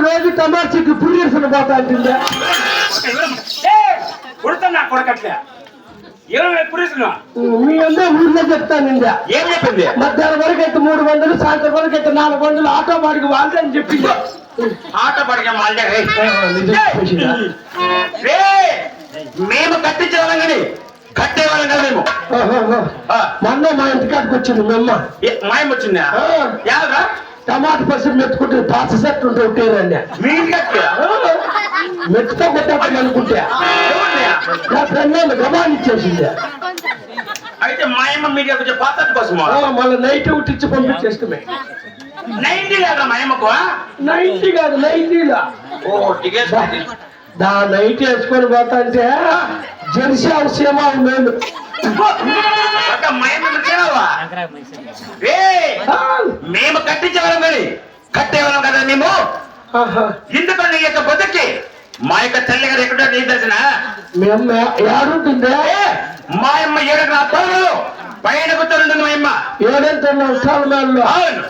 రోజు టమార్చికి పురిసిన పోతా అంటుందా కొడుతున్నా కొడకట్లే ఏమో పురిసిన మీ అందరూ ఊర్లో చెప్తానండి. ఏం చెప్పింది? మధ్యాహ్నం వరకు అయితే 300, సాయంత్రం వరకు అయితే 400 ఆటో బాడికి వాళ్ళే అని చెప్పింది. ఆటో బాడికి వాళ్ళే. మేము కట్టించేవాళ్ళం కానీ కట్టేవాళ్ళం కదా మేము. మొన్న మా ఇంటికాడికి వచ్చింది మీ అమ్మ. మాయం వచ్చిందా? యావరా టమాటా పసుపు మెత్తుకుంటే పాత సెట్ ఉంటే ఉంటారండి. మీ ఇంటికి మెత్తుతో కొట్టేపని అనుకుంటే నా ఫ్రెండ్ గమానిచ్చేసింది. అయితే మాయమ్మ మీడియా కొంచెం పాత కోసమా మళ్ళీ నైట్ ఉట్టించి పంపించేస్తామే. 90 లేదా మాయమ్మకు? 90 కాదు 90లా. ఓ టికెట్ దా నైట్ వేసుకొని పోతా అంటే జెర్సీ అవసరమా ఉండేది. మేము కట్టించేవాళ్ళం కానీ కట్టేవాళ్ళం కదా మేము. ఎందుకంటే ఈ యొక్క బతుకి మా యొక్క తల్లి గారు ఎక్కడో నీ దర్శన మీ అమ్మ ఏడుంటుందే? మా అమ్మ 7 తోడు పైన కూర్చొని మా అమ్మ 7 మేళ్ళు. అవును.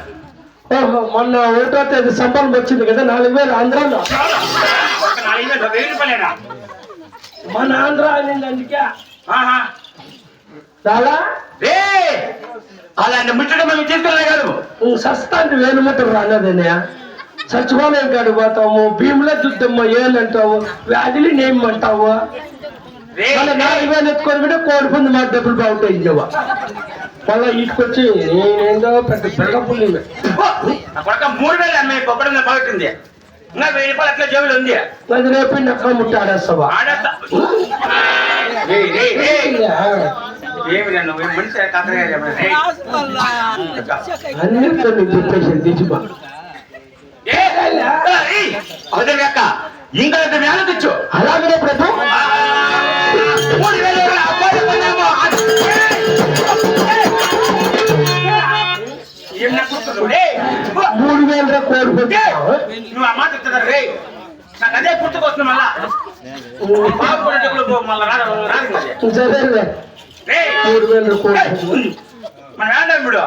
ఓహో మొన్న 1వ తేదీ సంబరం వచ్చింది కదా 4000 ఆంధ్రాలో. 1000 రూపాయలేనా? మన ఆంధ్ర అనింది అందుకే. చాలా అలాంటి ముచ్చట మేము తీసుకునే కాదు. సస్తాంటి వేలుముట్టరు రాలేదనే చచ్చిపోలేం కాడు పోతాము. భీములో చూద్దాము ఏలంటావు, వ్యాధులు నేమంటావు. మళ్ళీ 4000 ఎత్తుకొని కూడా 1 కోడి మా డబ్బులు బాగుంటాయి. మళ్ళా ఇటుకొచ్చి నేనేందో పెద్ద పిల్లపుల్లి 3000 అమ్మాయి పొక్కడం బాగుంటుంది. ఇంకా 1000 రూపాయలు అట్లా జేబులు ఉంది. అది రేపు నక్క ముట్టి ఆడేస్తావా? అన్నిటితో నీకు చెప్పేసి దిజుమా అక్క ఇంకా తెచ్చు. అలాగనే ప్రభు 3000 కోరుకుంటే నువ్వు అమ్మ చెప్తా రే. నాకు అదే గుర్తుకొస్తుంది. మళ్ళా మళ్ళా రాదు. సరేలే 3000 కోరుకు మన ఇప్పుడు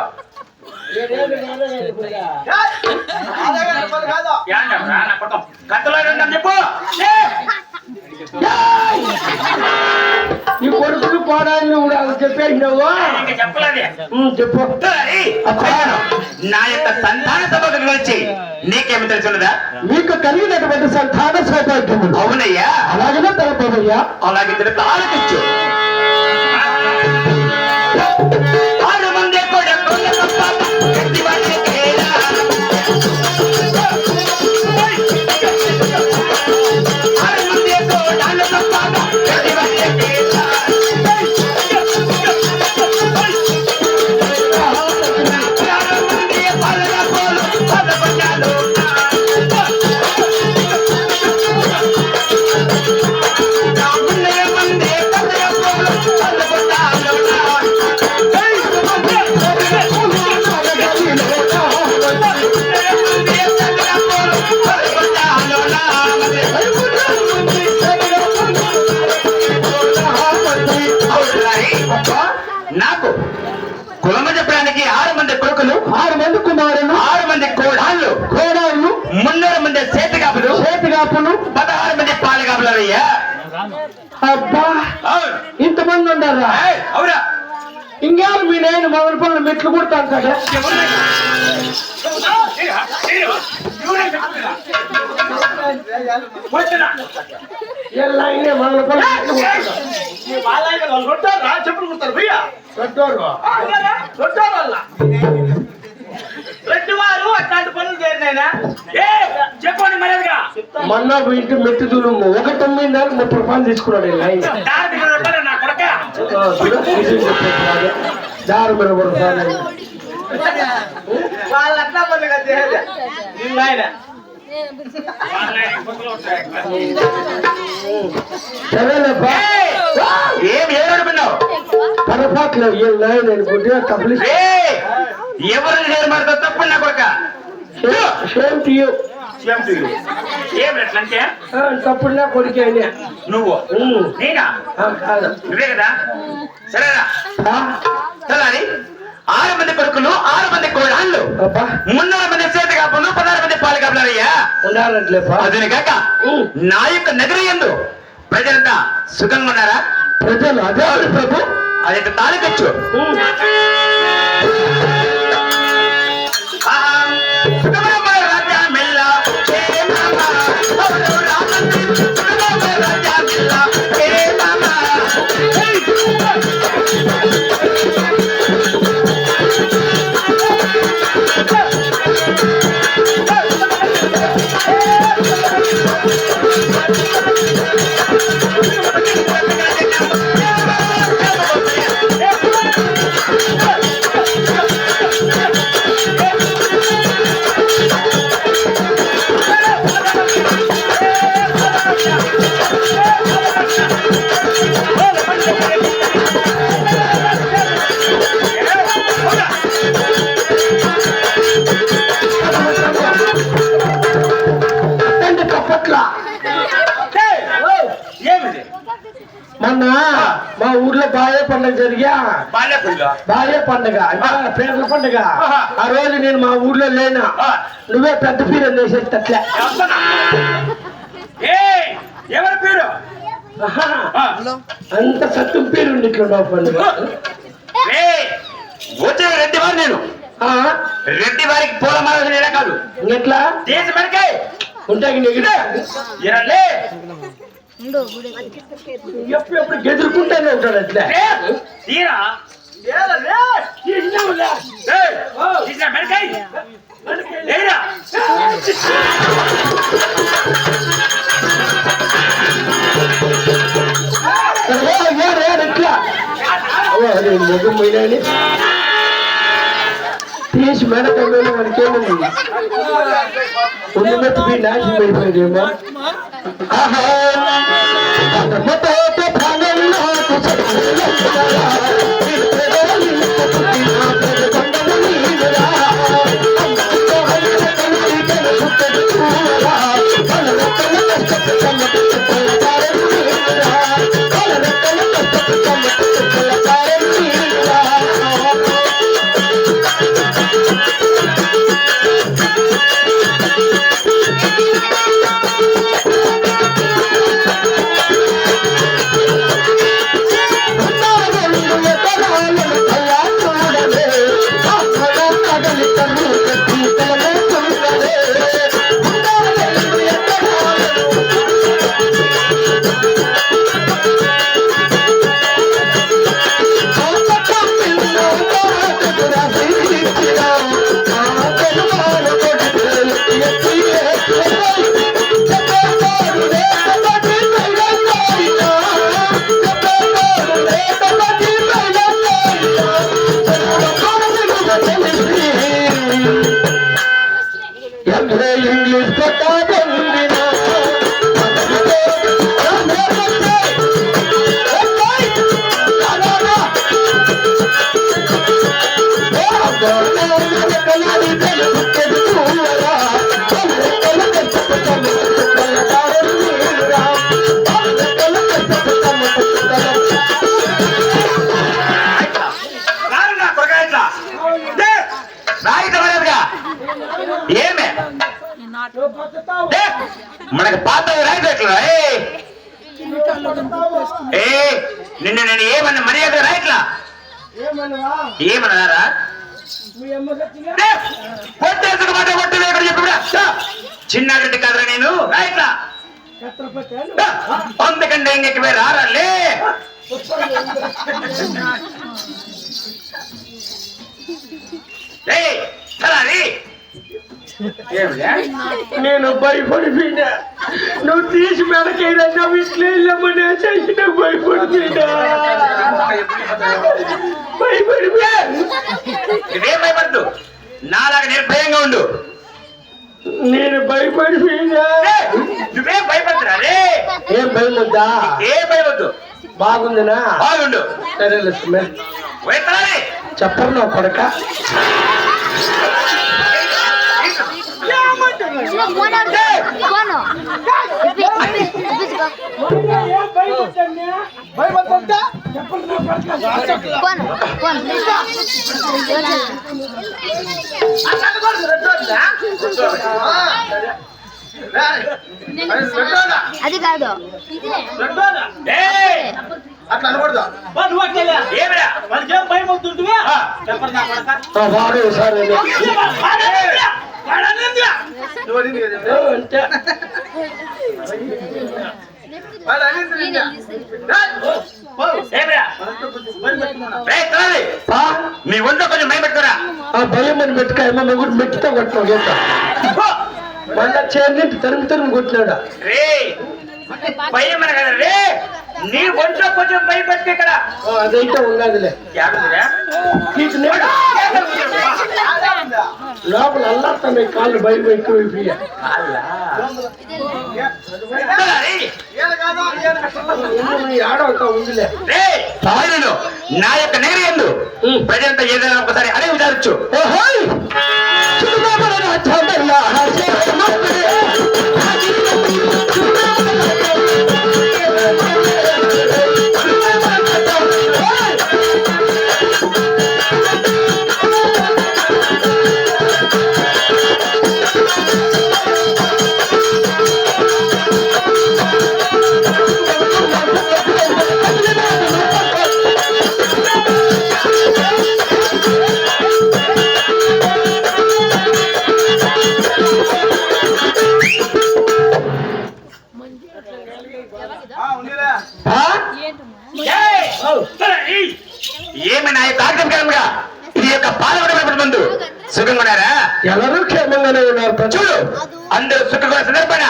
కథలో చెప్పు. ఈ కొడుకులు పోడాన్ని చెప్పేసినావు. చెప్పలేదు చెప్పు. నా యొక్క సంతాన సభకు వచ్చి నీకేమి తెలుసున్నదా? మీకు కలిగినటువంటి సంతాన సౌభాగ్యము. అవునయ్యా. అలాగనే తలపోయ్యా. అలాగే తెలుపు ఆలోచించు. 6 మంది కూడా నాకు కులమ చెప్పడానికి 6 మంది కొడుకులు, 6 మంది కుమారులు, 6 మంది కోడాళ్ళు, 300 మంది చేతిగాపులు, 16 మంది పాలగాపులు. అయ్యా అబ్బా ఇంతమంది ఉన్నారా? అవునా? ఇంకేం మీ నాయన మొదటి పనులు మెట్లు కొడతాను కదా. మొదటి పనులు చెప్పులు కుడతారు భయ్యా. రెడ్డివారు అట్లాంటి పనులు చేరినైనా చెప్పండి మర్యాదగా. మొన్న ఇంటి మెట్టు దూరం 1.9 రూపాయలు తీసుకున్నాడు. నా కొడక దారు మీద రూపాయలు వాళ్ళు అట్లా పనులుగా చేయాలి. ఆయన సరేలేపా. ఏం ఏమనుకున్నావు? పొరపాట్లు అనుకుంటే తప్పులు. ఎవరు చేయమంటే తప్పు నా కొడక. Same to you. ఏం ఎట్లంటే తప్పుడునా కొడుకే నువ్వు నేనా? నువ్వే కదా. సరేనా? సరే 6 మంది కొడుకులు 6 మంది కోడాళ్ళు అబ్బా 300 మంది చేతి కాపులు 16 మంది పాలు కాపులయ్యా ఉండాలంట్లేపా అదని కాక నా యొక్క నగరి యందు ప్రజలంతా సుఖంగా ఉన్నారా? ప్రజలు అదే ప్రభు అది తాళికచ్చు మొన్న మా ఊర్లో బాల్య పండుగ జరిగా బాల్య పండుగ అంటే పేర్ల పండుగ ఆ రోజు నేను మా ఊర్లో లేనా నువ్వే పెద్ద పీరు వేసేటట్లే ఎవరి పేరు అంత సత్తు పేరు ఉంది ఇట్లా నా పండుగ వచ్చే రెడ్డి వారు నేను రెడ్డి వారికి పూలమాల నేనే కాదు ఎట్లా దేశ మనకే ఉంటాయి నెగిడే ఎప్పుడు గెదురుకుంటానే ఉంటాడు అట్లా తీరా ఎట్లా ముఖం పోయినా తీసి మెడకల్లో మనకేముంది ఉన్నమెత్తి నాశనం అయిపోయిందేమో ఇంగ్లీష్ ఏమే మనకు పాత రాయట్లా నిన్ను నేను ఏమన్నా మర్యాద రాయట్లా ఏమన్నారా పొట్టేసుకు మాట కొట్టు ఎక్కడ చెప్పు చిన్నగడ్డి కదరా నేను రాయట్లా అందుకంటే ఇంకెక్కువే రారాలే నేను భయపడిపోయినా నువ్వు తీసి మెడకైనా నువ్వు ఇట్లా వెళ్ళమని చేసి నాకు భయపడిపోయినా ఇదేం భయపడద్దు నాలాగా నిర్భయంగా ఉండు నేను భయపడిపోయినా నువ్వేం భయపడరా రే ఏం భయం వద్దా ఏం భయపడద్దు బాగుందినా బాగుండు సరే చెప్పరు నా కొడక అది కాదు అట్లా అనకూడదు. ఏమిరా వాడు సరే నీ ఒంట్లో కొంచెం భయం పెట్టుకురా. భయం అని పెట్టుకోమో కూడా మెట్టితో కొట్టినావు మళ్ళా చేరిని తరుము కొట్టినాడా రే భయం అని కదా రే, నీ ఒంట్లో కొంచెం భయం పెట్టుకు ఇక్కడ. అదైతే ఉన్నదిలే లోపల అల్లాడుతున్నాయి కాళ్ళు భయం ఎక్కువ ఆడవుతా ఉందిలే. నా యొక్క నేరు ఎందు ప్రజలంతా ఏదైనా ఒకసారి అదే విచారించు. ఏమి నా యొక్క ఆగ్రహంగా ఇది యొక్క పాల్గొనే ముందు సుఖంగా ఉన్నారా? ఎవరు క్షేమంగానే ఉన్నారు. చూడు అందరూ సుఖంగా సందర్భన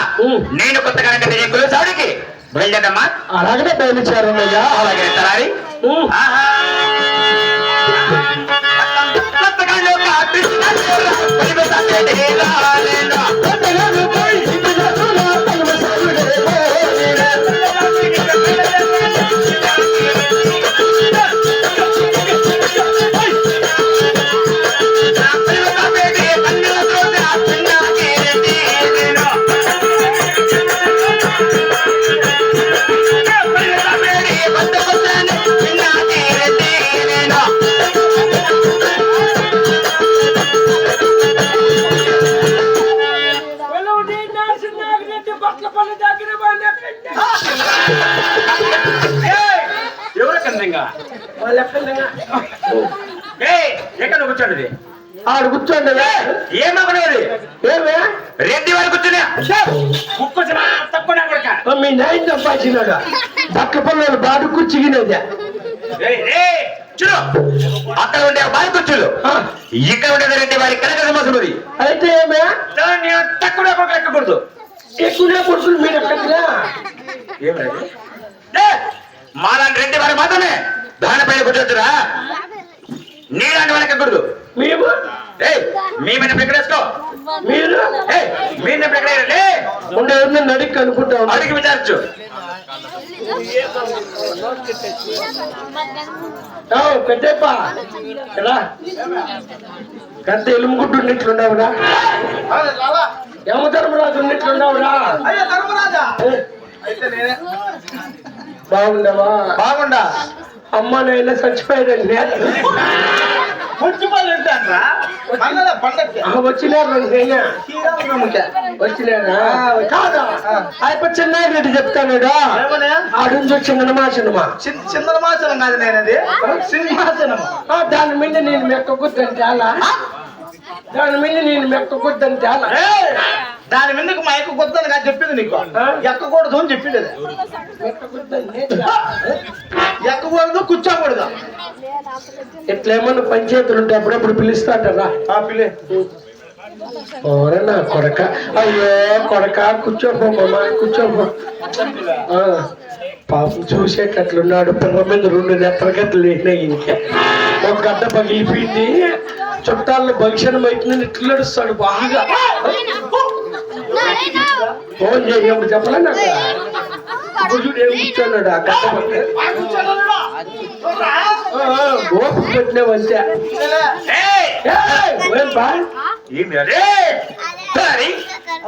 నేను కొత్తగా సాడికి బయలుదేరమ్మా. అలాగనే బయలుచారన్నయ్యా. అలాగే తలారి ఎక్కడ కూర్చోండి. ఆడు కూర్చోండి. ఏమనుకునేది ఏమే రెడ్డి వారు కూర్చున్నా తక్కువ మీ నాయన సంపాదించినాడు బట్ల పనులు బాడు కూర్చుగినది. చూడు అక్కడ ఉండే బారి కూర్చులు ఇక్కడ ఉండేది రెడ్డి వారి కనక సమస్యది. అయితే ఏమే తక్కువ ఎక్కకూడదు. ఎక్కువనే కొడుకులు మీరు ఎక్కడా మాలాంటి రెడ్డి వారు మాత్రమే దానిపైన కూర్చోవచ్చురా. నీలాంటి వారికి ఎక్కకూడదు. మేము మేమైనా ఎక్కడేసుకో. మీరు మీరు ఎక్కడ ఉండే నడికి అనుకుంటాం. అడిగి విచారించు. పెద్దప్ప ఎలా గంత ఎలుముగుడ్డు ఉన్నట్లున్నావురా? యమధర్మరాజు ఉన్నట్లున్నావురా? బాగుండవా? బాగుండా. అమ్మ నాయన చచ్చిపోయాడండి. వచ్చినారు వచ్చినారా? కాదా అయిపో చిన్న రెడ్డి చెప్తాడు. ఆడుంచి చిన్నమాసనమా? చిందనమాసనం కాదు నేనది సింహాసనం. దాని మీద నేను మెక్కకూద్దంటే అలా దాని మీద నేను మెక్కకూద్దంటే అలా దాని మీదకు మా యొక్క కొద్దని కాదు చెప్పింది నీకు. ఎక్కకూడదు అని చెప్పింది. ఎక్కకూడదు కూర్చోకూడదు. ఎట్లేమన్నా పంచాయతీలు ఉంటే అప్పుడప్పుడు పిలుస్తాంటారా? పిల్లే ఓరన్నా కొడక. అయ్యో కొడక కూర్చోపోమ్మా కూర్చోపో. పాపం చూసేటట్లున్నాడు. పిల్ల మీద 2 నెత్తల గడ్డలు లేనాయి. ఇంకా ఒక గడ్డ పగిలిపోయింది. చుట్టాలను భక్షణం అవుతుందని ఇట్లు నడుస్తాడు బాగా. ఫోన్ చేయము చెప్పలే నాకు. చూడు ఏం కూర్చోన్నాడు ఆ గడ్డ ఓపు పెట్టినావంతే.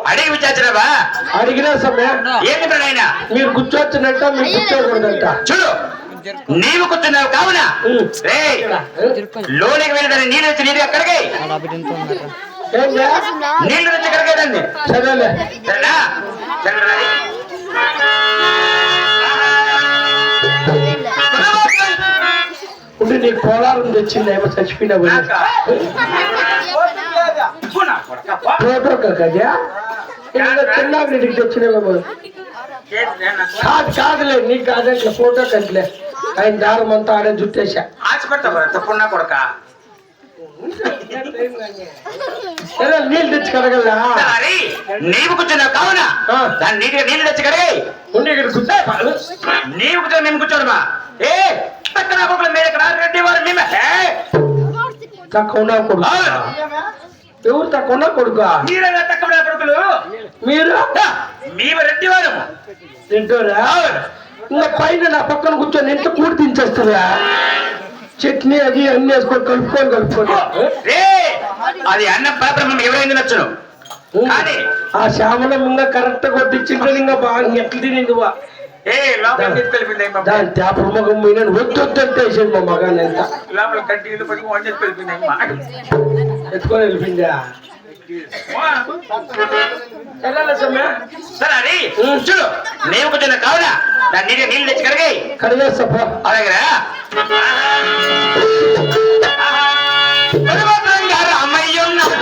అడిగి విచారించరావా? అడిగినా సమయం ఏంటి నాయన మీరు కూర్చోవచ్చునంట మీరు కూర్చోకూడదంట. చూడు నీవు కూర్చున్నావు కావున రేయ్, లోనికి వెళ్ళదని నీళ్ళు వచ్చి నీళ్ళు అక్కడికి ఏంటా? నీళ్లు తెచ్చి కడిగేదండి. సరేలే. సరేనా? సరేనా? ఉండి నీకు పోలారం తెచ్చింది ఏమో చచ్చిపోయినా ఫోటో కజా చిన్నారెడ్డికి తెచ్చినామేమో. కాదులే నీకు కాదంటే ఫోటో కంటలే. ఆయన దారం అంతా ఆడే జుట్టేసా. ఆశపడతా తప్పున్నా కొడక. నీళ్ళు తెచ్చి కడగలరా? నీవు కూర్చున్నావు కావున దాన్ని నీటిగా నీళ్ళు తెచ్చి కడిగి ఉండి ఇక్కడ కూర్చో. నీవు కూర్చొని మేము కూర్చోడమా? ఏ పక్కన మీరు ఇక్కడ రెడ్డి వారు మేమే తక్కువ కొడుకు. ఎవరు తక్కువ కొడుకు? మీరే తక్కువ కొడుకులు. మీరు మేము రెడ్డి వారు తింటారా? ఇంకా పైన నా పక్కన కూర్చొని ఎంత కూడి తించేస్తారా? చట్నీ అది అన్ని వేసుకొని కలుపుకొని అది అన్న పరబ్రహ్మం ఎవరైంది నచ్చును. కానీ ఆ శ్యామలం ఇంకా కరెక్ట్ కొట్టించింటే ఇంకా బాగా ఎట్లా తినింది బా. దాని తేప మగం పోయిన వద్దొద్దంటే వేసేది మా మగాన్ని ఎంత లోపల కడ్డీలు పడి వండి ఎత్తుకొని వెళ్ళిపోయిందా? సరే అది చూడు నేను కొంచెం కావున దాన్ని నీళ్ళు తెచ్చి కడిగి కడిగేస్తా. అలాగే అమ్మయ్యున్నాడు అమ్మయ్యున్నాడు.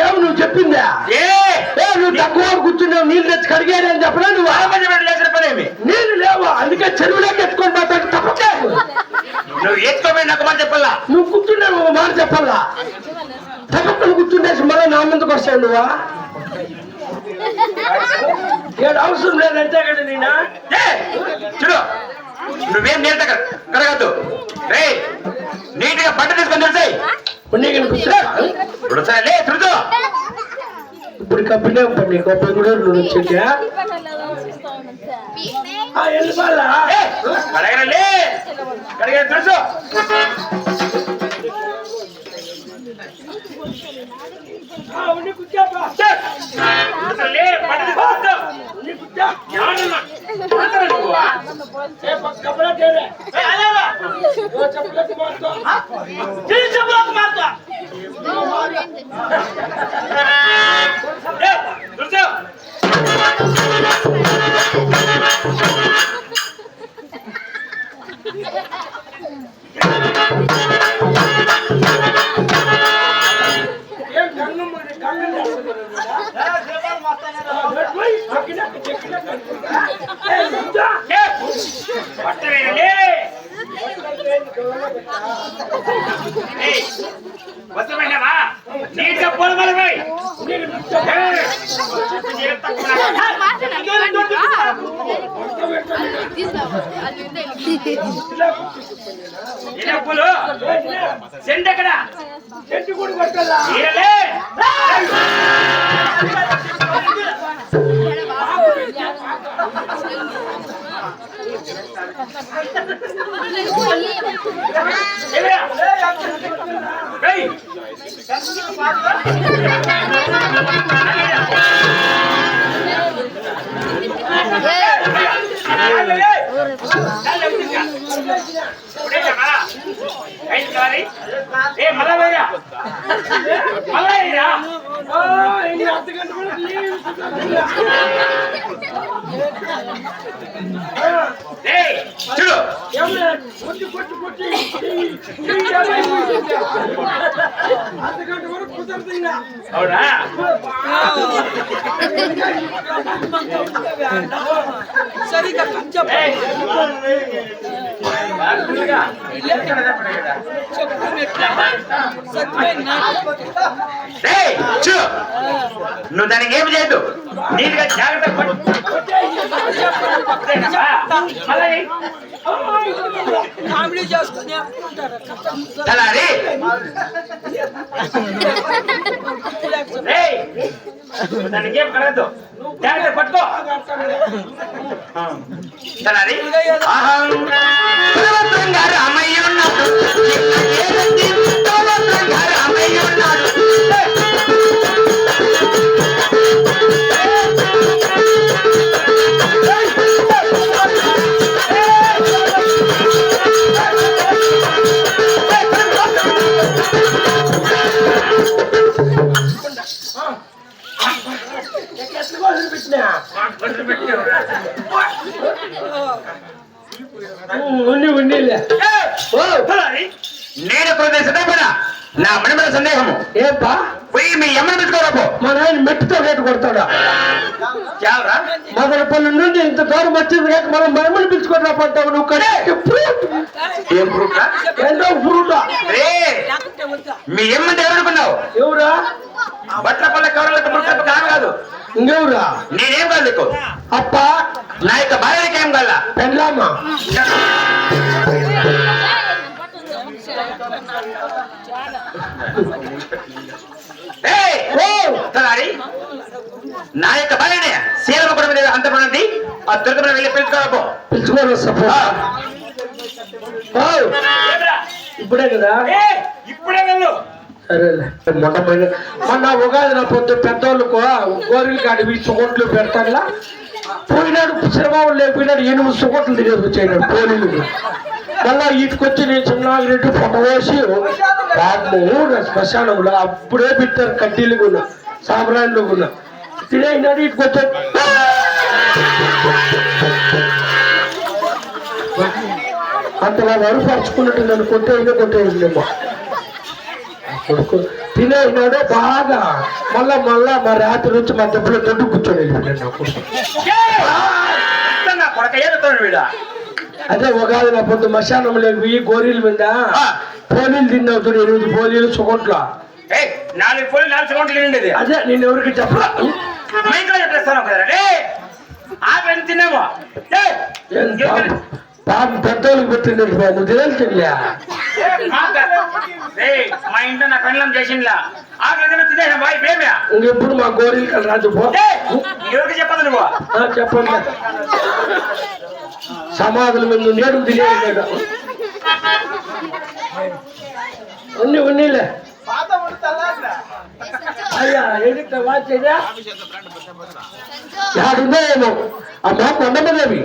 ఏం నువ్వు చెప్పిందా? నువ్వు తక్కువ కూర్చున్నావు నీళ్ళు తెచ్చి కడిగారు అని చెప్పరా? నువ్వు లేచిన పనేమి నీళ్ళు లేవు అందుకే చెరువులోకి ఎత్తుకొని పోతాడు. తప్పలేదు. నువ్వు ఎత్తుకోమని నాకు మాట చెప్పాలా? నువ్వు కూర్చున్నావు మాట చెప్పాలా? తప్పని కూర్చుండేసి మళ్ళీ నా ముందుకు వస్తావు నువ్వా? ఏడు అవసరం లేదంటే కదా నేనా? చూడు నువ్వేం నీళ్ళ కడగద్దు. రే నీట్గా బట్ట తీసుకొని తెలిసాయి ఇప్పుడు సరే చూడు. ఇప్పుడు కప్పినే పడి కప్పి కూడా నువ్వు వచ్చేటా కడగలే కడిగే తెలుసు. వద్దమైనవా నీట్గా పోలమలవై పూలు చెండెక్కడ చెట్టు కూడా కొట్టాలా? చూడు అవునా? సరిగా ఏయ్, చూ. నువ్వు దానికి ఏమి చేయదు నీట్గా జాగ్రత్త తలారి దానికి ఏం కలగదు జాగ్రత్త పట్టుకో తలారి గారు అమ్మయ్య ఉన్నాడు అమ్మయ్య ఉన్నాడు నేను ప్రదేశపడా నా మణిమల సందేహము ఏపా పోయి మీ ఎమ్మని పెట్టుకోరాపో మా నాయన మెట్టుతో రేటు కొడతాడా చాలరా మొదలపల్లి నుండి ఇంత దూరం వచ్చింది రేటు మనం మమ్మల్ని పిలుచుకొని రాపంటావు నువ్వు కడే ఫ్రూట్ ఏం ఫ్రూట్ ఏంటో ఫ్రూట్ మీ ఎమ్మంటే ఎవరనుకున్నావు ఎవరా బట్ల పల్ల కవరలకు ముట్టప్ప కాదు ఇంకెవరా నేనేం కాదు నీకు అప్ప నా యొక్క భార్యకి ఏం కాల పెళ్ళామా నా యొక్క భార్యనే శీలమ కూడా మీద అంత పడింది ఆ దుర్గం వెళ్ళి పిలుచుకోరాపో పిలుచుకొని వస్తా ఇప్పుడే కదా ఇప్పుడే వెళ్ళు సరేలే మొన్న ఉగాది నా పొద్దు పెద్దోళ్ళకు గోరీలు కాడి సుగొట్లు పెడతాడులా పోయినాడు శ్రమం లేకపోయినాడు 8 సుగొట్లు తిరిగి వచ్చాడు పోలీలు మళ్ళా ఇటుకొచ్చి నేను చిన్నాగిరెడ్డి ఫోటో వేసి శ్మశానంలో అప్పుడే పెట్టారు కడ్డీలు కూడా సాంబ్రాణిలో కూడా తినేసినాడు ఇటుకొచ్చాడు అంతలా వరుపరుచుకున్నట్టు నన్ను కొట్టేమో కొడుకు తినేసినాడు బాగా మళ్ళా మా రాత్రి నుంచి మా దెబ్బలో దొడ్డు కూర్చొని అదే ఉగాది నా పొద్దు మశానం లేకు ఈ గోరీల మీద పోలీలు తిన్నావు చూడు 8 పోలీలు సుగొంట్ల 4 పోలీలు 4 సుగొంట్లు తిండేది అదే నేను ఎవరికి చెప్పరా చెప్పేస్తాను తిన్నామో పాపం పెద్దోళ్ళకి పెట్టిండేది నువ్వు తినేల్తుందా మా ఇంట్లో నా పెళ్ళం చేసిండ్లా తినేసా బాయ్ ప్రేమ్యా ఇంకెప్పుడు మా గోరీలు రాజు పో ఎవరికి చెప్పదు నువ్వు చెప్పండి సమాధుల మీద నేడు తినేది ఉన్నీలే అయ్యా ఎడిట్ వాచేదా యాడుందో ఏమో అమ్మా కొండమదేవి